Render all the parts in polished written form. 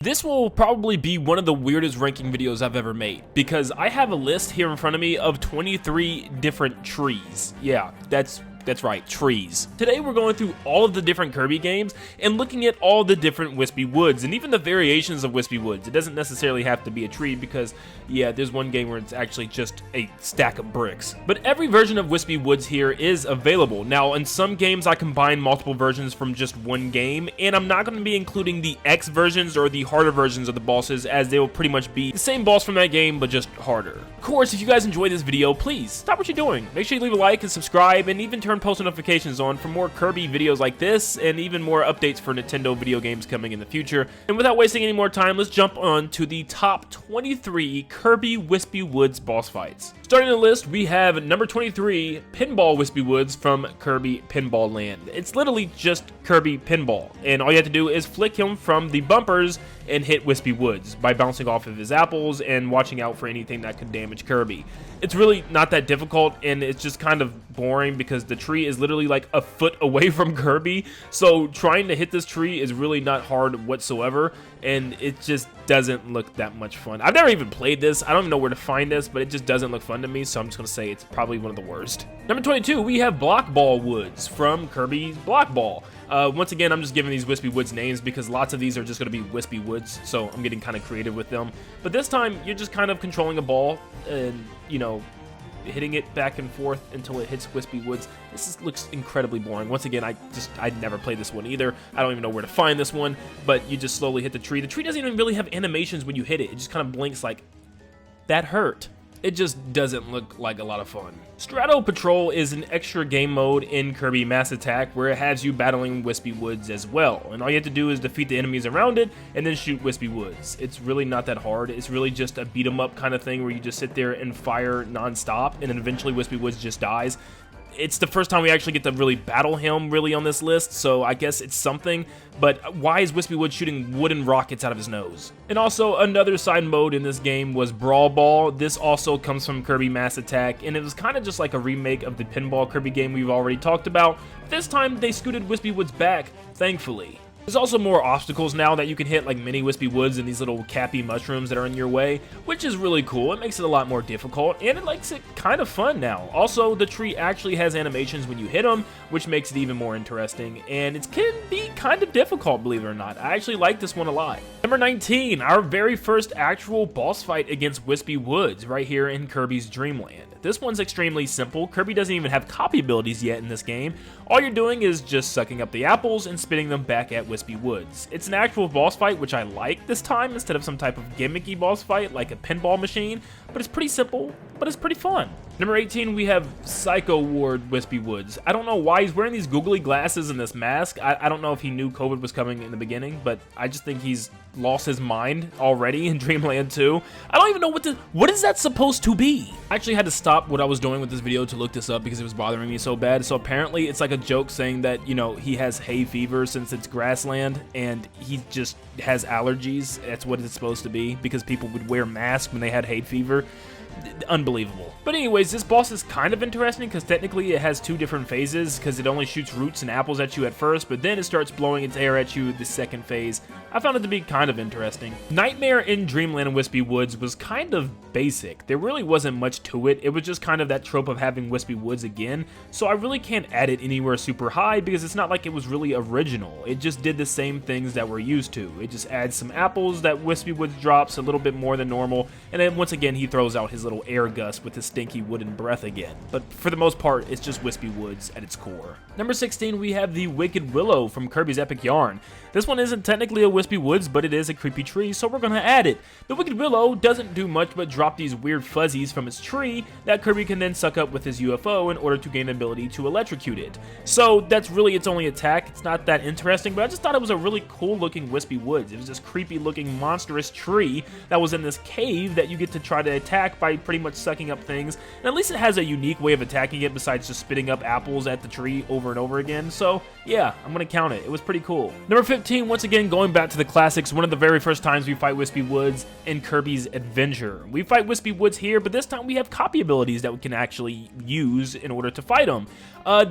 This will probably be one of the weirdest ranking videos I've ever made, because I have a list here in front of me of 23 different trees. Yeah, that's right, trees. Today we're going through all of the different Kirby games and looking at all the different Whispy Woods and even the variations of Whispy Woods. It doesn't necessarily have to be a tree because, yeah, there's one game where it's actually just a stack of bricks. But every version of Whispy Woods here is available. Now, in some games I combine multiple versions from just one game, and I'm not going to be including the X versions or the harder versions of the bosses, as they will pretty much be the same boss from that game, but just harder. Of course, if you guys enjoyed this video, please stop what you're doing. Make sure you leave a like and subscribe, and even turn post notifications on for more Kirby videos like this and even more updates for Nintendo video games coming in the future. And without wasting any more time, let's jump on to the top 23 Kirby Whispy Woods boss fights. Starting the list, we have number 23, Pinball Whispy Woods from Kirby Pinball Land. It's literally just Kirby Pinball, and all you have to do is flick him from the bumpers and hit Whispy Woods by bouncing off of his apples and watching out for anything that could damage Kirby. It's really not that difficult, and it's just kind of boring because the tree is literally like a foot away from Kirby, so trying to hit this tree is really not hard whatsoever, and it just doesn't look that much fun. I've never even played this. I don't even know where to find this, but it just doesn't look fun to me, so I'm just going to say it's probably one of the worst. Number 22, we have Brawlball Woods from Kirby's Brawlball. Once again, I'm just giving these Whispy Woods names because lots of these are just going to be Whispy Woods, so I'm getting kind of creative with them. But this time, you're just kind of controlling a ball and, you know, hitting it back and forth until it hits Whispy Woods. Looks incredibly boring. Once again, I'd never played this one either. I don't even know where to find this one, but you just slowly hit the tree. The tree doesn't even really have animations when you hit it. It just kind of blinks like, that hurt. It just doesn't look like a lot of fun. Strato Patrol is an extra game mode in Kirby Mass Attack where it has you battling Whispy Woods as well, and all you have to do is defeat the enemies around it and then shoot Whispy Woods. It's really not that hard. It's really just a beat 'em up kind of thing where you just sit there and fire non-stop, and then eventually Whispy Woods just dies. It's the first time we actually get to really battle him really on this list, so I guess it's something, but why is Whispy Woods shooting wooden rockets out of his nose? And also, another side mode in this game was Brawlball. This also comes from Kirby Mass Attack, and it was kind of just like a remake of the Pinball Kirby game we've already talked about. This time, they scooted Whispy Woods back, thankfully. There's also more obstacles now that you can hit, like mini Whispy Woods and these little cappy mushrooms that are in your way, which is really cool. It makes it a lot more difficult, and it makes it kind of fun now. Also, the tree actually has animations when you hit them, which makes it even more interesting, and it can be kind of difficult, believe it or not. I actually like this one a lot. Number 19, our very first actual boss fight against Whispy Woods, right here in Kirby's Dreamland. This one's extremely simple. Kirby doesn't even have copy abilities yet in this game. All you're doing is just sucking up the apples and spitting them back at Whispy Woods. It's an actual boss fight, which I like this time, instead of some type of gimmicky boss fight like a pinball machine, but it's pretty simple, but it's pretty fun. Number 18, we have Psycho Ward Whispy Woods. I don't know why he's wearing these googly glasses and this mask. I don't know if he knew COVID was coming in the beginning, but I just think he's lost his mind already in Dreamland 2. I don't even know what is that supposed to be? I actually had to stop what I was doing with this video to look this up because it was bothering me so bad. So apparently it's like a joke saying that, you know, he has hay fever since it's grassland and he just has allergies. That's what it's supposed to be because people would wear masks when they had hay fever. Unbelievable. But anyways, this boss is kind of interesting because technically it has two different phases because it only shoots roots and apples at you at first, but then it starts blowing its air at you the second phase. I found it to be kind of interesting. Nightmare in Dreamland Whispy Woods was kind of basic. There really wasn't much to it. It was just kind of that trope of having Whispy Woods again, so I really can't add it anywhere super high because it's not like it was really original. It just did the same things that we're used to. It just adds some apples that Whispy Woods drops a little bit more than normal, and then once again he throws out his little air gust with his stinky wooden breath again. But for the most part, it's just Whispy Woods at its core. Number 16, we have the Wicked Willow from Kirby's Epic Yarn. This one isn't technically a Whispy Woods, but it is a creepy tree, so we're gonna add it. The Wicked Willow doesn't do much but drop these weird fuzzies from its tree that Kirby can then suck up with his UFO in order to gain the ability to electrocute it. So that's really its only attack. It's not that interesting, but I just thought it was a really cool looking Whispy Woods. It was this creepy looking monstrous tree that was in this cave that you get to try to attack by by pretty much sucking up things, and at least it has a unique way of attacking it besides just spitting up apples at the tree over and over again, so yeah, I'm gonna count it. It was pretty cool. Number 15, once again, going back to the classics, one of the very first times we fight Whispy Woods in Kirby's Adventure. We fight Whispy Woods here, but this time we have copy abilities that we can actually use in order to fight them.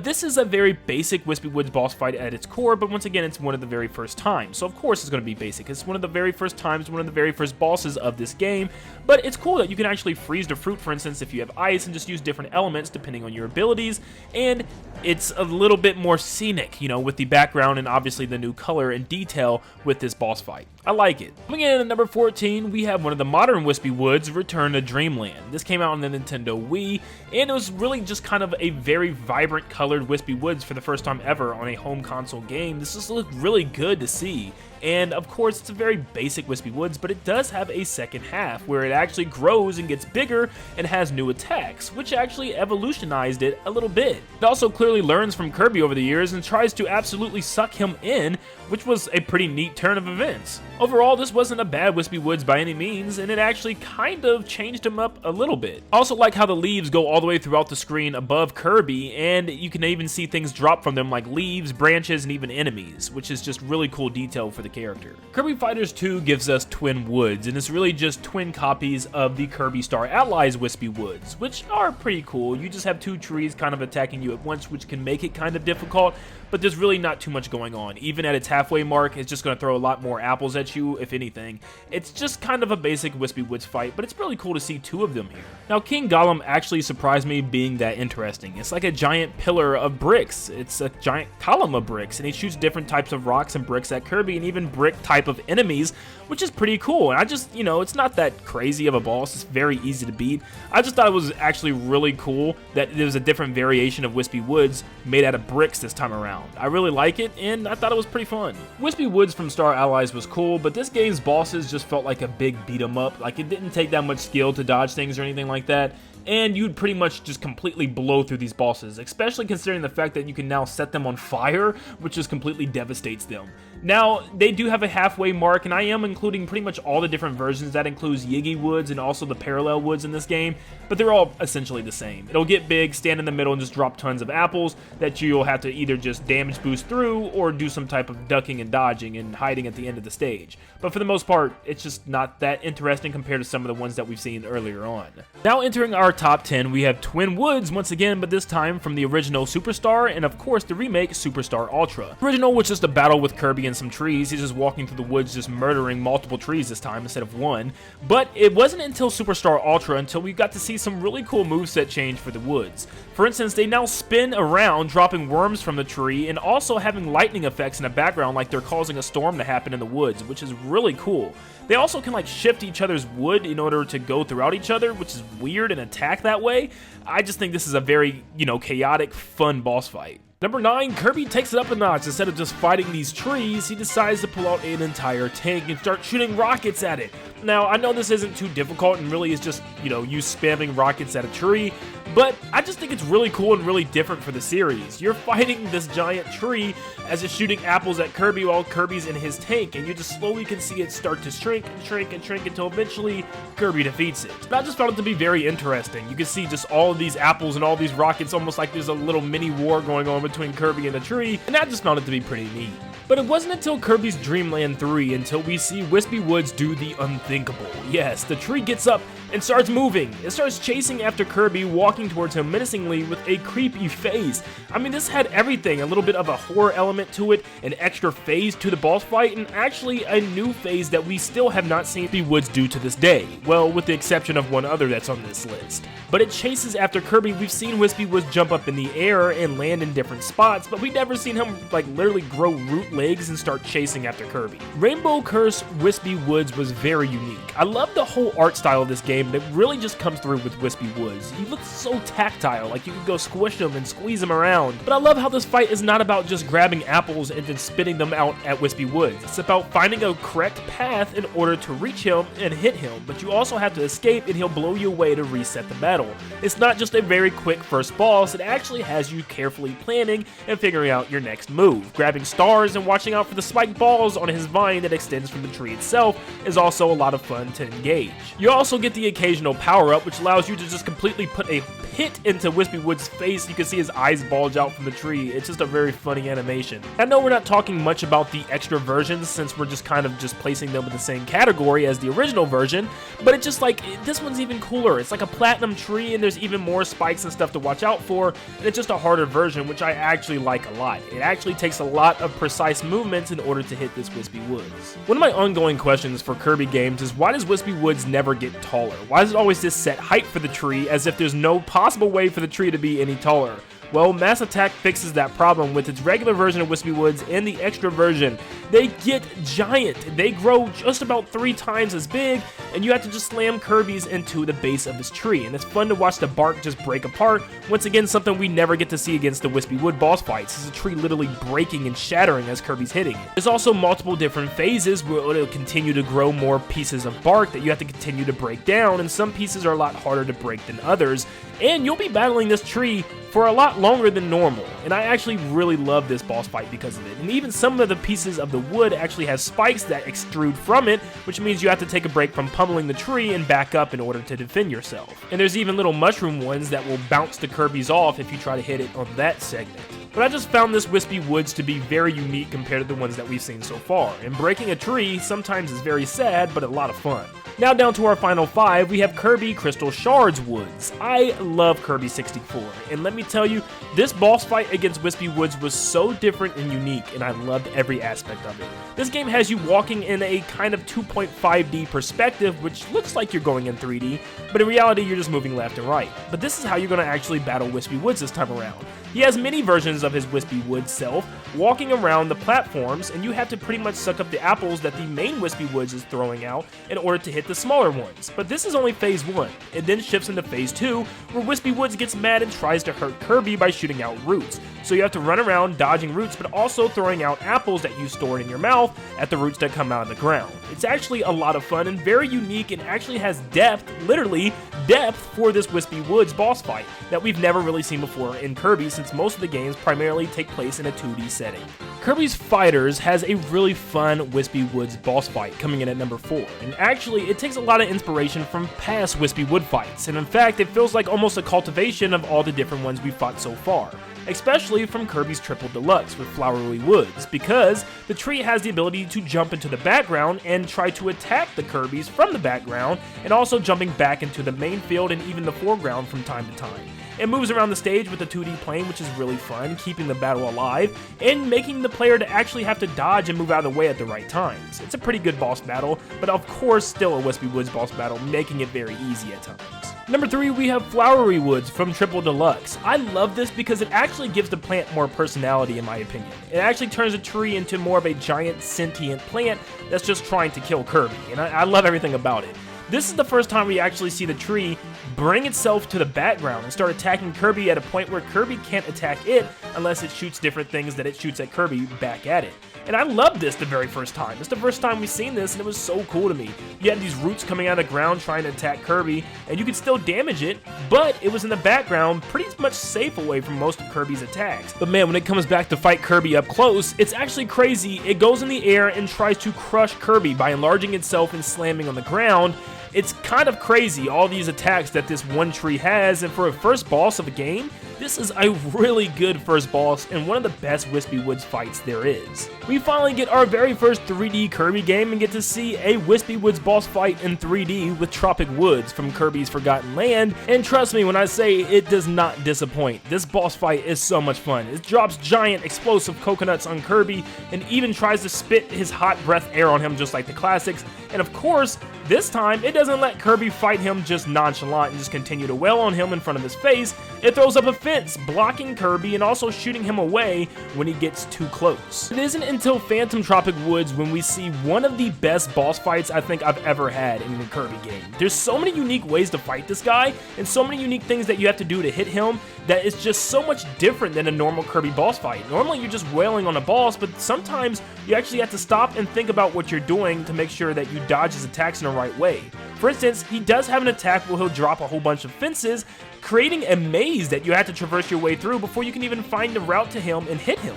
This is a very basic Whispy Woods boss fight at its core, but once again, it's one of the very first times, so of course it's going to be basic. It's one of the very first times, one of the very first bosses of this game, but it's cool that you can actually freeze the fruit, for instance, if you have ice, and just use different elements depending on your abilities, and it's a little bit more scenic, you know, with the background and obviously the new color and detail with this boss fight. I like it. Coming in at number 14, we have one of the modern Whispy Woods, Return to Dreamland. This came out on the Nintendo Wii, and it was really just kind of a very vibrant colored Whispy Woods for the first time ever on a home console game. This just looked really good to see. And of course, it's a very basic Whispy Woods, but it does have a second half where it actually grows and gets bigger and has new attacks, which actually evolutionized it a little bit. It also clearly learns from Kirby over the years and tries to absolutely suck him in, which was a pretty neat turn of events. Overall, this wasn't a bad Whispy Woods by any means, and it actually kind of changed him up a little bit. I also like how the leaves go all the way throughout the screen above Kirby, and you can even see things drop from them like leaves, branches, and even enemies, which is just really cool detail for the character. Kirby Fighters 2 gives us Twin Woods, and it's really just twin copies of the Kirby Star Allies Whispy Woods, which are pretty cool. You just have two trees kind of attacking you at once, which can make it kind of difficult, but there's really not too much going on. Even at its halfway mark, it's just going to throw a lot more apples at you, if anything. It's just kind of a basic Whispy Woods fight, but it's really cool to see two of them here. Now, King Golem actually surprised me being that interesting. It's like a giant pillar of bricks. It's a giant column of bricks, and he shoots different types of rocks and bricks at Kirby, and even brick type of enemies, which is pretty cool. And I just, you know, it's not that crazy of a boss. It's very easy to beat. I just thought it was actually really cool that there was a different variation of Whispy Woods made out of bricks this time around. I really like it, and I thought it was pretty fun. Whispy Woods from Star Allies was cool, but this game's bosses just felt like a big beat 'em up. Like, it didn't take that much skill to dodge things or anything like that, and you'd pretty much just completely blow through these bosses, especially considering the fact that you can now set them on fire, which just completely devastates them. Now, they do have a halfway mark, and I am including pretty much all the different versions. That includes Yiggy Woods and also the Parallel Woods in this game, but they're all essentially the same. It'll get big, stand in the middle, and just drop tons of apples that you'll have to either just damage boost through or do some type of ducking and dodging and hiding at the end of the stage. But for the most part, it's just not that interesting compared to some of the ones that we've seen earlier on. Now entering our top 10, we have Twin Woods once again, but this time from the original Superstar and of course the remake Superstar Ultra. The original was just a battle with Kirby and some trees. He's just walking through the woods just murdering multiple trees this time instead of one. But it wasn't until Superstar Ultra until we got to see some really cool moveset change for the woods. For instance, they now spin around dropping worms from the tree and also having lightning effects in the background like they're causing a storm to happen in the woods, which is really cool. They also can like shift each other's wood in order to go throughout each other, which is weird and attack that way. I just think this is a very, you know, chaotic, fun boss fight. Number 9, Kirby takes it up a notch. Instead of just fighting these trees, he decides to pull out an entire tank and start shooting rockets at it. Now, I know this isn't too difficult and really is just, you know, you spamming rockets at a tree, but I just think it's really cool and really different for the series. You're fighting this giant tree as it's shooting apples at Kirby while Kirby's in his tank, and you just slowly can see it start to shrink and shrink and shrink until eventually Kirby defeats it. And I just found it to be very interesting. You can see just all of these apples and all these rockets almost like there's a little mini war going on between Kirby and the tree, and I just found it to be pretty neat. But it wasn't until Kirby's Dreamland 3 until we see Whispy Woods do the unthinkable. Yes, the tree gets up and starts moving. It starts chasing after Kirby, walking towards him menacingly with a creepy face. I mean, this had everything, a little bit of a horror element to it, an extra phase to the boss fight, and actually a new phase that we still have not seen Whispy Woods do to this day. Well, with the exception of one other that's on this list. But it chases after Kirby. We've seen Whispy Woods jump up in the air and land in different spots, but we've never seen him like literally grow root legs and start chasing after Kirby. Rainbow Curse Whispy Woods was very unique. I love the whole art style of this game, and it really just comes through with Whispy Woods. He looks so tactile, like you can go squish them and squeeze them around. But I love how this fight is not about just grabbing apples and then spitting them out at Whispy Woods. It's about finding a correct path in order to reach him and hit him, but you also have to escape and he'll blow you away to reset the battle. It's not just a very quick first boss, it actually has you carefully planning and figuring out your next move. Grabbing stars and watching out for the spiked balls on his vine that extends from the tree itself is also a lot of fun to engage. You also get the occasional power-up, which allows you to just completely put a hit into Whispy Woods' face. You can see his eyes bulge out from the tree. It's just a very funny animation. I know we're not talking much about the extra versions since we're just kind of just placing them in the same category as the original version, but it's just like, this one's even cooler. It's like a platinum tree and there's even more spikes and stuff to watch out for, and it's just a harder version, which I actually like a lot. It actually takes a lot of precise movements in order to hit this Whispy Woods. One of my ongoing questions for Kirby games is, why does Whispy Woods never get taller? Why is it always this set height for the tree, as if there's no possible way for the tree to be any taller? Well, Mass Attack fixes that problem with its regular version of Whispy Woods and the extra version. They get giant. They grow just about 3 times as big, and you have to just slam Kirby's into the base of this tree. And it's fun to watch the bark just break apart. Once again, something we never get to see against the Whispy Wood boss fights. It's a tree literally breaking and shattering as Kirby's hitting it. There's also multiple different phases where it'll continue to grow more pieces of bark that you have to continue to break down, and some pieces are a lot harder to break than others. And you'll be battling this tree for a lot longer than normal, and I actually really love this boss fight because of it. And even some of the pieces of the wood actually have spikes that extrude from it, which means you have to take a break from pummeling the tree and back up in order to defend yourself. And there's even little mushroom ones that will bounce the Kirby's off if you try to hit it on that segment. But I just found this Whispy Woods to be very unique compared to the ones that we've seen so far, and breaking a tree sometimes is very sad, but a lot of fun. Now down to our final 5, we have Kirby Crystal Shards Woods. I love Kirby 64, and let me tell you, this boss fight against Whispy Woods was so different and unique, and I loved every aspect of it. This game has you walking in a kind of 2.5D perspective, which looks like you're going in 3D, but in reality you're just moving left and right. But this is how you're going to actually battle Whispy Woods this time around. He has many versions of his Whispy Woods self walking around the platforms, and you have to pretty much suck up the apples that the main Whispy Woods is throwing out in order to hit the smaller ones. But this is only phase 1. It then shifts into phase 2, where Whispy Woods gets mad and tries to hurt Kirby by shooting out roots. So you have to run around dodging roots, but also throwing out apples that you stored in your mouth at the roots that come out of the ground. It's actually a lot of fun and very unique, and actually has depth, literally depth, for this Whispy Woods boss fight that we've never really seen before in Kirby, since most of the games primarily take place in a 2D setting. Kirby's Fighters has a really fun Whispy Woods boss fight coming in at number 4, and actually it takes a lot of inspiration from past Whispy Wood fights, and in fact it feels like almost a cultivation of all the different ones we've fought so far, especially from Kirby's Triple Deluxe with Flowery Woods, because the tree has the ability to jump into the background and try to attack the Kirbys from the background, and also jumping back into the main field and even the foreground from time to time. It moves around the stage with a 2D plane, which is really fun, keeping the battle alive, and making the player to actually have to dodge and move out of the way at the right times. It's a pretty good boss battle, but of course still a Whispy Woods boss battle, making it very easy at times. Number 3, we have Flowery Woods from Triple Deluxe. I love this because it actually gives the plant more personality in my opinion. It actually turns a tree into more of a giant sentient plant that's just trying to kill Kirby, and I love everything about it. This is the first time we actually see the tree bring itself to the background and start attacking Kirby at a point where Kirby can't attack it unless it shoots different things that it shoots at Kirby back at it. And I loved this the very first time. It's the first time we've seen this, and it was so cool to me. You had these roots coming out of the ground trying to attack Kirby, and you could still damage it, but it was in the background, pretty much safe away from most of Kirby's attacks. But man, when it comes back to fight Kirby up close, it's actually crazy. It goes in the air and tries to crush Kirby by enlarging itself and slamming on the ground. It's kind of crazy, all these attacks that this one tree has, and for a first boss of a game, this is a really good first boss and one of the best Whispy Woods fights there is. We finally get our very first 3D Kirby game and get to see a Whispy Woods boss fight in 3D with Tropic Woods from Kirby's Forgotten Land, and trust me when I say it does not disappoint. This boss fight is so much fun. It drops giant explosive coconuts on Kirby and even tries to spit his hot breath air on him just like the classics, and of course, This time, it doesn't let Kirby fight him just nonchalant and just continue to wail on him in front of his face. It throws up a fence, blocking Kirby and also shooting him away when he gets too close. It isn't until Phantom Tropic Woods when we see one of the best boss fights I think I've ever had in a Kirby game. There's so many unique ways to fight this guy, and so many unique things that you have to do to hit him that is just so much different than a normal Kirby boss fight. Normally you're just wailing on a boss, but sometimes you actually have to stop and think about what you're doing to make sure that you dodge his attacks in the right way. For instance, he does have an attack where he'll drop a whole bunch of fences, creating a maze that you have to traverse your way through before you can even find the route to him and hit him.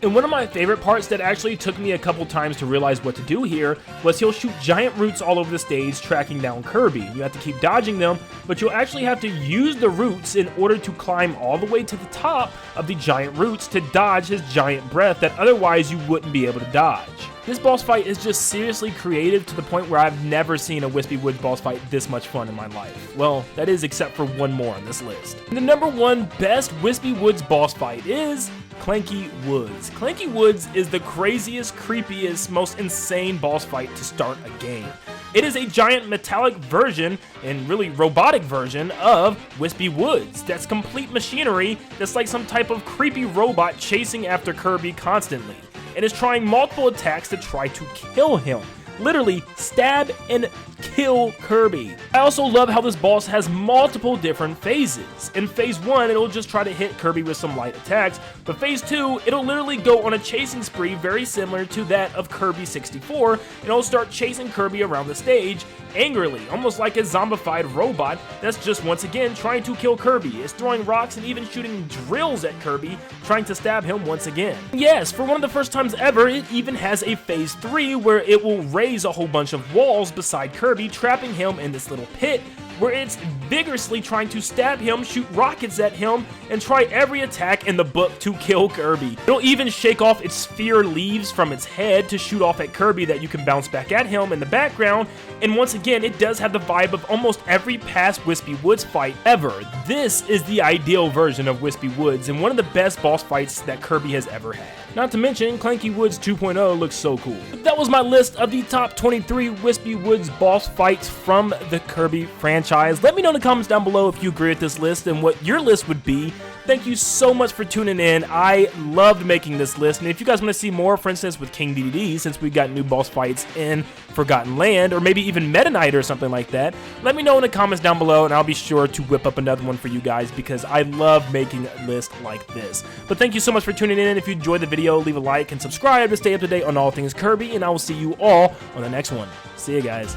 And one of my favorite parts that actually took me a couple times to realize what to do here was he'll shoot giant roots all over the stage, tracking down Kirby. You have to keep dodging them, but you'll actually have to use the roots in order to climb all the way to the top of the giant roots to dodge his giant breath that otherwise you wouldn't be able to dodge. This boss fight is just seriously creative to the point where I've never seen a Whispy Woods boss fight this much fun in my life. Well, that is except for one more on this list. And the number one best Whispy Woods boss fight is Clanky Woods. Clanky Woods is the craziest, creepiest, most insane boss fight to start a game. It is a giant metallic version, and really robotic version, of Whispy Woods. That's complete machinery that's like some type of creepy robot chasing after Kirby constantly, and is trying multiple attacks to try to kill him. Literally, stab and kill Kirby. I also love how this boss has multiple different phases. In phase 1, it'll just try to hit Kirby with some light attacks, but phase 2, it'll literally go on a chasing spree very similar to that of Kirby 64, and it'll start chasing Kirby around the stage angrily, almost like a zombified robot that's just once again trying to kill Kirby. It's throwing rocks and even shooting drills at Kirby, trying to stab him once again. Yes, for one of the first times ever, it even has a phase 3 where it will raise a whole bunch of walls beside Kirby, trapping him in this little pit where it's vigorously trying to stab him, shoot rockets at him, and try every attack in the book to kill Kirby. It'll even shake off its sphere leaves from its head to shoot off at Kirby that you can bounce back at him in the background, and once again, it does have the vibe of almost every past Whispy Woods fight ever. This is the ideal version of Whispy Woods, and one of the best boss fights that Kirby has ever had. Not to mention, Clanky Woods 2.0 looks so cool. That was my list of the top 23 Whispy Woods boss fights from the Kirby franchise. Let me know in the comments down below if you agree with this list and what your list would be. Thank you so much for tuning in. I loved making this list, and if you guys want to see more, for instance, with King DDD, since we got new boss fights in Forgotten Land, or maybe even Meta Knight or something like that, let me know in the comments down below, and I'll be sure to whip up another one for you guys, because I love making a list like this. But thank you so much for tuning in. If you enjoyed the video, leave a like and subscribe to stay up to date on all things Kirby, and I will see you all on the next one. See you guys.